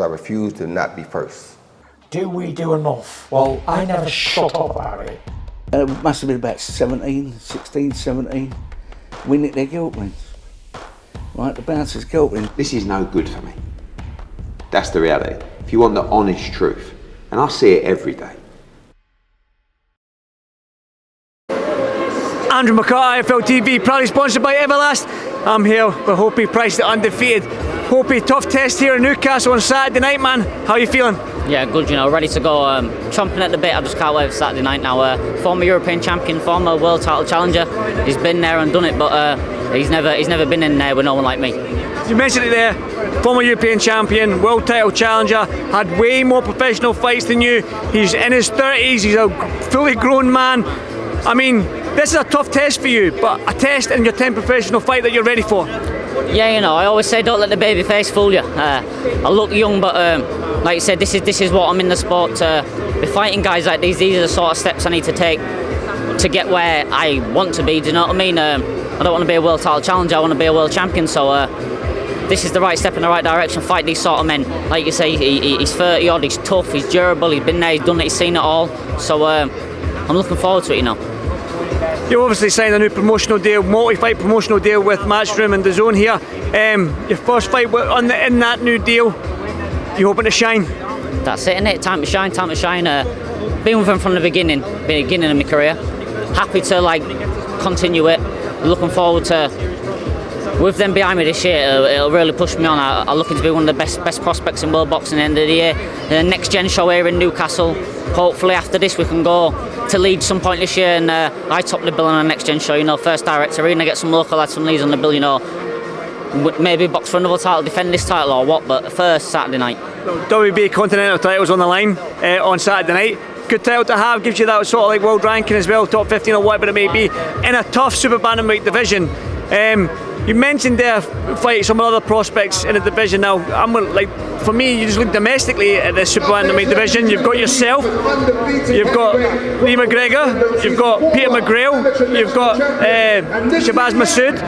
I refuse to not be first. Do we do enough? Well, I never shut up about it. It must have been about 16, 17. We nicked their guilt rings. Right, the bouncers' guilt rings. This is no good for me. That's the reality. If you want the honest truth, and I see it every day. Andrew McCART, IFL TV, proudly sponsored by Everlast. I'm here with Hopey Price, the undefeated. Hopey, tough test here in Newcastle on Saturday night, man. How are you feeling? Yeah, good, ready to go. Chomping at the bit, I just can't wait for Saturday night now. Former European champion, former world title challenger. He's been there and done it, but he's never been in there with no one like me. You mentioned it there, former European champion, world title challenger, had way more professional fights than you. He's in his 30s, he's a fully grown man. I mean, this is a tough test for you, but a test in your 10th professional fight that you're ready for. Yeah, I always say don't let the baby face fool you. I look young, but like I said, this is what I'm in the sport to be fighting guys like these. These are the sort of steps I need to take to get where I want to be. Do you know what I mean? I don't want to be a world title challenger. I want to be a world champion. So this is the right step in the right direction. Fight these sort of men. Like you say, he's 30 odd. He's tough. He's durable. He's been there. He's done it. He's seen it all. So I'm looking forward to it. You obviously signed a new promotional deal, multi-fight promotional deal with Matchroom and DAZN here. Your first fight in that new deal, you hoping to shine? That's it, innit? Time to shine, time to shine. Been with them from the beginning of my career. Happy to continue it. Looking forward to, with them behind me this year, it'll really push me on. I'm looking to be one of the best prospects in world boxing at the end of the year. The next gen show here in Newcastle. Hopefully after this we can go to Leeds some point this year and I top the bill on the next gen show, first direct arena, get some local lads from Leeds on the bill, maybe box for another title, defend this title or what, but first Saturday night. WBA Continental titles on the line on Saturday night. Good title to have, gives you that sort of world ranking as well, top 15 or whatever it may be, in a tough super bantamweight division. You mentioned there fight some other prospects in the division. Now, for me, you just look domestically at the super bantamweight division. You've got yourself, you've got Lee McGregor, you've got Peter McGrail, you've got Shabazz Massoud,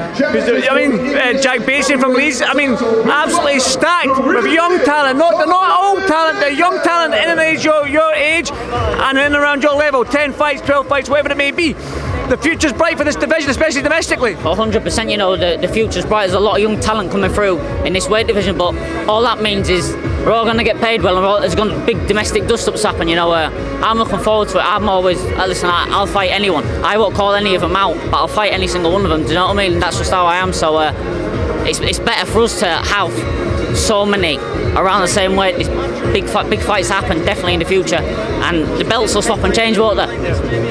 Jack Bateson from Leeds. Absolutely stacked with young talent. They're not old talent, they're young talent in and around your age and in and around your level. 10 fights, 12 fights, whatever it may be. The future's bright for this division, especially domestically. 100%, the future's bright. There's a lot of young talent coming through in this weight division, but all that means is we're all going to get paid well and there's going to be big domestic dust-ups happen, I'm looking forward to it. I'm always, I'll fight anyone. I won't call any of them out, but I'll fight any single one of them, do you know what I mean? That's just how I am, so it's better for us to have so many around the same weight. These big fights happen definitely in the future, and the belts will swap and change, won't they?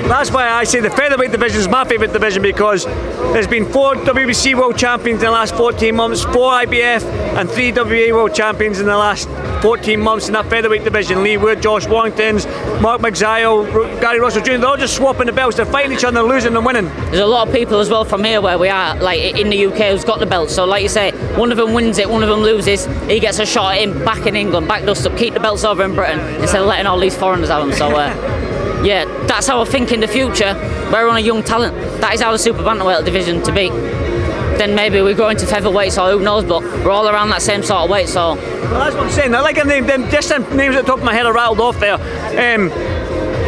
That's why I say the featherweight division is my favourite division, because there's been 4 WBC world champions in the last 14 months, 4 IBF and 3 WBA world champions in the last 14 months in that featherweight division. Lee Wood, Josh Warringtons, Mark McZile, Gary Russell Jr., they're all just swapping the belts. They're fighting each other, losing and winning. There's a lot of people as well from here where we are, like in the UK, who's got the belts. So like you say, one of them wins it, one of them loses, he gets a shot at him back in England, back dust up, keep the belts over in Britain instead of letting all these foreigners have them. So yeah, that's how I think in the future. We're on a young talent. That is how the super bantamweight division to be. Then maybe we go into featherweights or who knows, but we're all around that same sort of weight. So well, that's what I'm saying. I like a name. Just some names at the top of my head are rattled off there.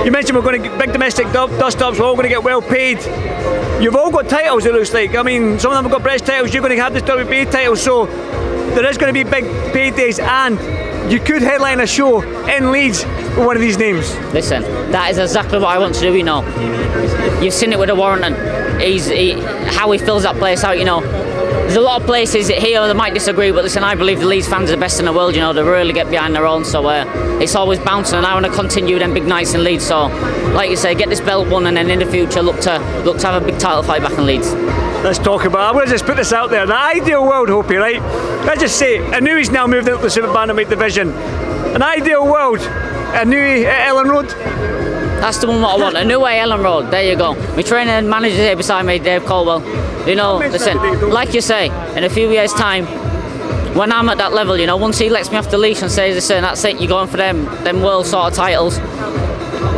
You mentioned we're going to get big domestic dust-ups. We're all going to get well paid. You've all got titles, it looks like. Some of them have got British titles. You're going to have this WBA title, so there is going to be big paydays, and you could headline a show in Leeds with one of these names. Listen, that is exactly what I want to do. You've seen it with the Warrington. How he fills that place out. There's a lot of places here that might disagree, but listen, I believe the Leeds fans are the best in the world. They really get behind their own, so it's always bouncing, and I want to continue them big nights in Leeds. So, like you say, get this belt won, and then in the future look to have a big title fight back in Leeds. Let's talk about it. I'm going to just put this out there. The ideal world, Hopey, right? Let's just say, Inoue's now moved into the super bantamweight division. An ideal world, Inoue at Ellen Road. That's the one what I want. Inoue, Ellen Road. There you go. My training manager here beside me, Dave Colwell. Listen, like you say, in a few years' time, when I'm at that level, once he lets me off the leash and says, listen, that's it, you're going for them world sort of titles.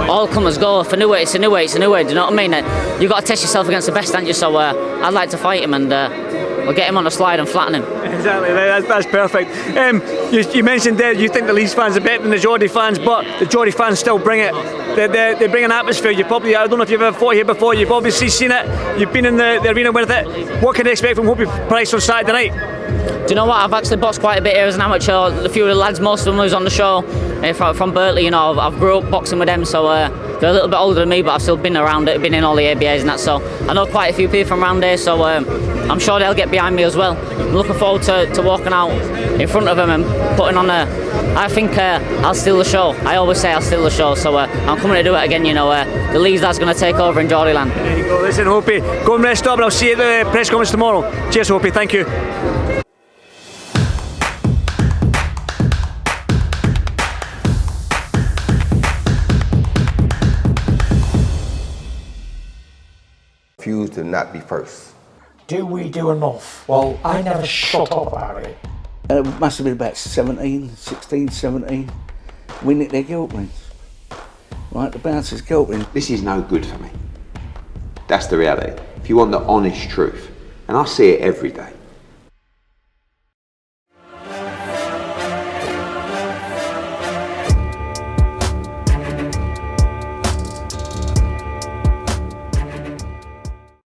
All comers go. For Inoue, it's Inoue, it's Inoue. Do you know what I mean? You've got to test yourself against the best, haven't you? So I'd like to fight him, and we'll get him on the slide and flatten him. Exactly, that's perfect. You mentioned there you think the Leeds fans are better than the Geordie fans, but the Geordie fans still bring it. They bring an atmosphere. You probably, I don't know if you've ever fought here before, you've obviously seen it, you've been in the arena with it. What can they expect from Hopey Price on Saturday night? Do you know what? I've actually boxed quite a bit here as an amateur. A few of the lads, most of them was on the show from Berkeley. You know, I've grew up boxing with them, so they're a little bit older than me, but I've still been around it, been in all the ABAs and that. So I know quite a few people from around here, so I'm sure they'll get behind me as well. I'm looking forward to walking out in front of them and putting on I think I'll steal the show. I always say I'll steal the show, so I'm coming to do it again. You know, the Leeds lads going to take over in Geordie land. There you go. Listen, Hopey, go and rest up, and I'll see you at the press conference tomorrow. Cheers, Hopey. Thank you. Refuse to not be first. Do we do enough? Well, I never shut up about it. It must have been about 16, 17. We nicked their guilt rings. Right, the bouncers' guilt rings. This is no good for me. That's the reality. If you want the honest truth, and I see it every day,